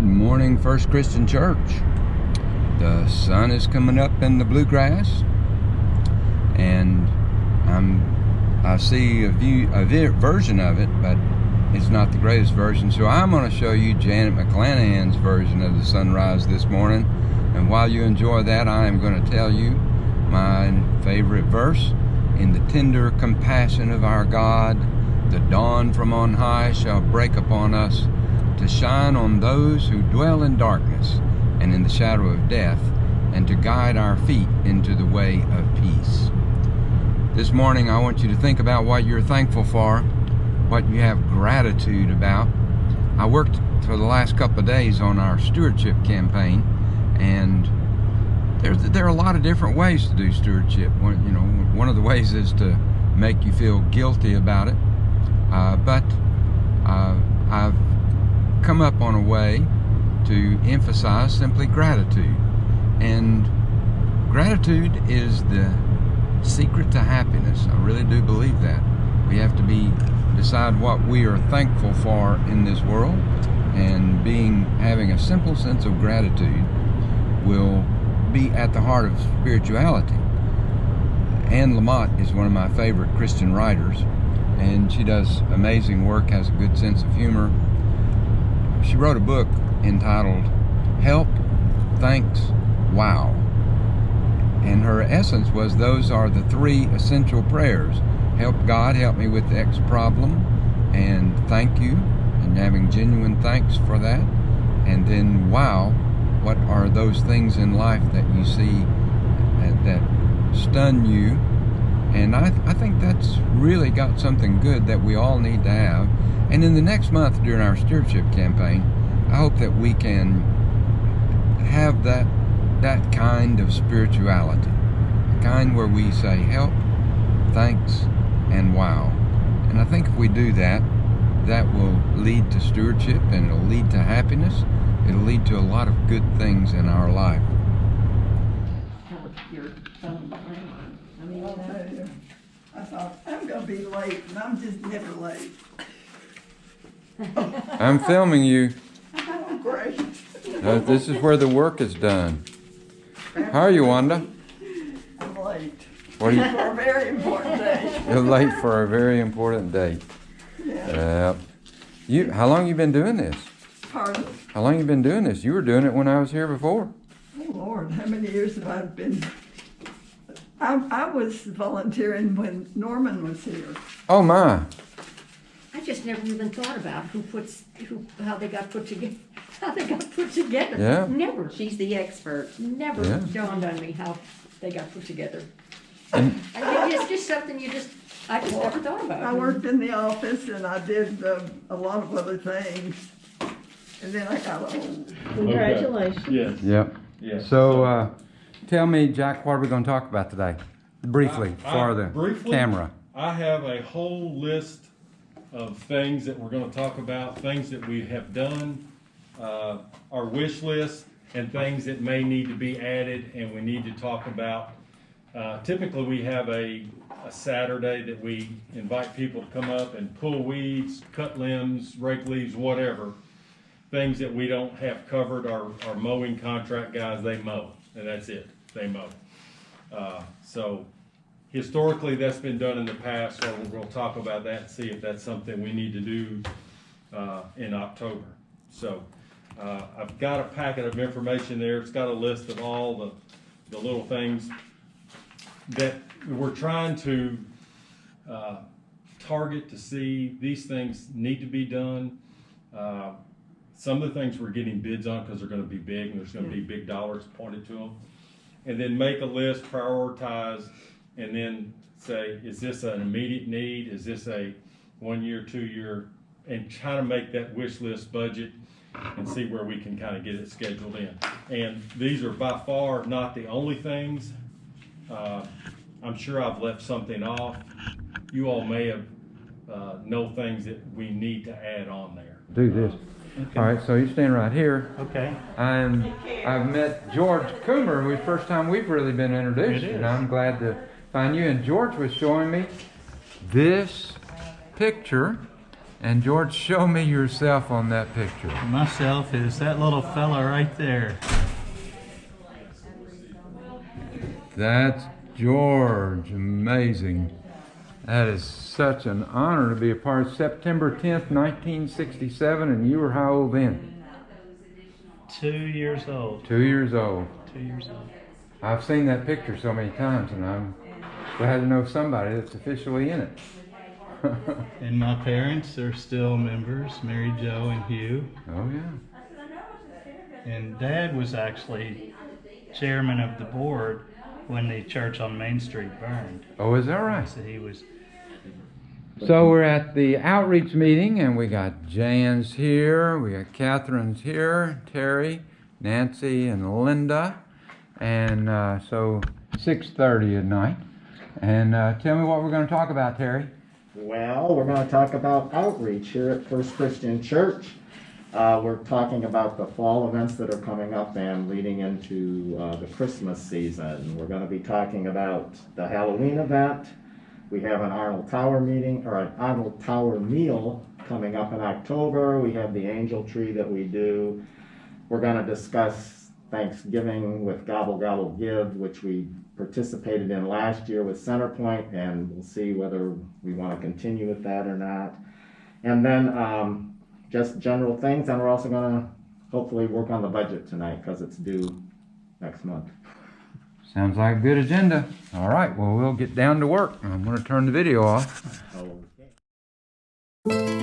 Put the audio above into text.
Good morning, First Christian Church. The sun is coming up in the bluegrass, and I see a version of it, but it's not the greatest version. So I'm going to show you Janet McClanahan's version of the sunrise this morning. And while you enjoy that, I am going to tell you my favorite verse. In the tender compassion of our God, the dawn from on high shall break upon us, to shine on those who dwell in darkness and in the shadow of death, and to guide our feet into the way of peace. This morning I want you to think about what you're thankful for, what you have gratitude about. I worked for the last couple of days on our stewardship campaign, and there are a lot of different ways to do stewardship. One of the ways is to make you feel guilty about it, but I've come up on a way to emphasize simply gratitude. And gratitude is the secret to happiness. I really do believe that. We have to decide what we are thankful for in this world, and having a simple sense of gratitude will be at the heart of spirituality. Anne Lamott is one of my favorite Christian writers, and she does amazing work, has a good sense of humor. She wrote a book entitled Help, Thanks, Wow. And her essence was, those are the three essential prayers. Help God, help me with X problem, and thank you, and having genuine thanks for that. And then, wow, what are those things in life that you see that stun you? And I think that's really got something good that we all need to have. And in the next month during our stewardship campaign, I hope that we can have that kind of spirituality, the kind where we say help, thanks, and wow. And I think if we do that, that will lead to stewardship, and it'll lead to happiness. It'll lead to a lot of good things in our life. I thought, I'm going to be late, and I'm just never late. I'm filming you. Oh, great. This is where the work is done. How are you, Wanda? I'm late. What are you? For a very important day. You're late for a very important date. Yeah. How long you been doing this? Pardon? How long you been doing this? You were doing it when I was here before. Oh, Lord, how many years have I been? I was volunteering when Norman was here. Oh, my. I just never even thought about how they got put together. How they got put together. Yeah. Never. She's the expert. Never dawned on me how they got put together. And It's just something I just never thought about. I worked in the office, and I did a lot of other things. And then I got old. Congratulations. Yes. Yep. Yes. So, tell me, Jack, what are we going to talk about today? Briefly, for the camera. I have a whole list of things that we're going to talk about, things that we have done, our wish list, and things that may need to be added and we need to talk about. Typically we have a Saturday that we invite people to come up and pull weeds, cut limbs, rake leaves, whatever. Things that we don't have covered. Our mowing contract guys, they mow, and that's it. They mow. So historically that's been done in the past, so we'll talk about that and see if that's something we need to do in October. So I've got a packet of information there. It's got a list of all the little things that we're trying to target to see. These things need to be done. Some of the things we're getting bids on because they're going to be big, and there's going to be big dollars pointed to them. And then make a list, prioritize, and then say, is this an immediate need? Is this a 1 year, 2 year? And try to make that wish list budget and see where we can kind of get it scheduled in. And these are by far not the only things. I'm sure I've left something off. You all may have know things that we need to add on there. Do this. Okay. All right, so you stand right here. Okay. I've met George Coomer, who's the first time we've really been introduced, and I'm glad to find you. And George was showing me this picture And George, show me yourself on that picture. Myself is that little fella right there. That's George. Amazing. That is such an honor to be a part of September 10th, 1967. And you were how old then? 2 years old. 2 years old. 2 years old. I've seen that picture so many times, and I'm glad to know somebody that's officially in it. And my parents are still members, Mary Jo and Hugh. Oh, yeah. And Dad was actually chairman of the board when the church on Main Street burned. Oh, is that right? So he was. So we're at the outreach meeting, and we got Jan's here, we got Catherine's here, Terry, Nancy, and Linda. And so 6:30 at night. And tell me what we're going to talk about, Terry. Well, we're going to talk about outreach here at First Christian Church. We're talking about the fall events that are coming up and leading into the Christmas season. We're going to be talking about the Halloween event. We have an Arnold Tower meeting, or an Arnold Tower meal coming up in October. We have the angel tree that we do. We're going to discuss Thanksgiving with Gobble Gobble Give, which we participated in last year with Centerpoint, and we'll see whether we want to continue with that or not. And then just general things, and we're also going to hopefully work on the budget tonight because it's due next month. Sounds like a good agenda. All right, well, we'll get down to work. I'm going to turn the video off. Okay.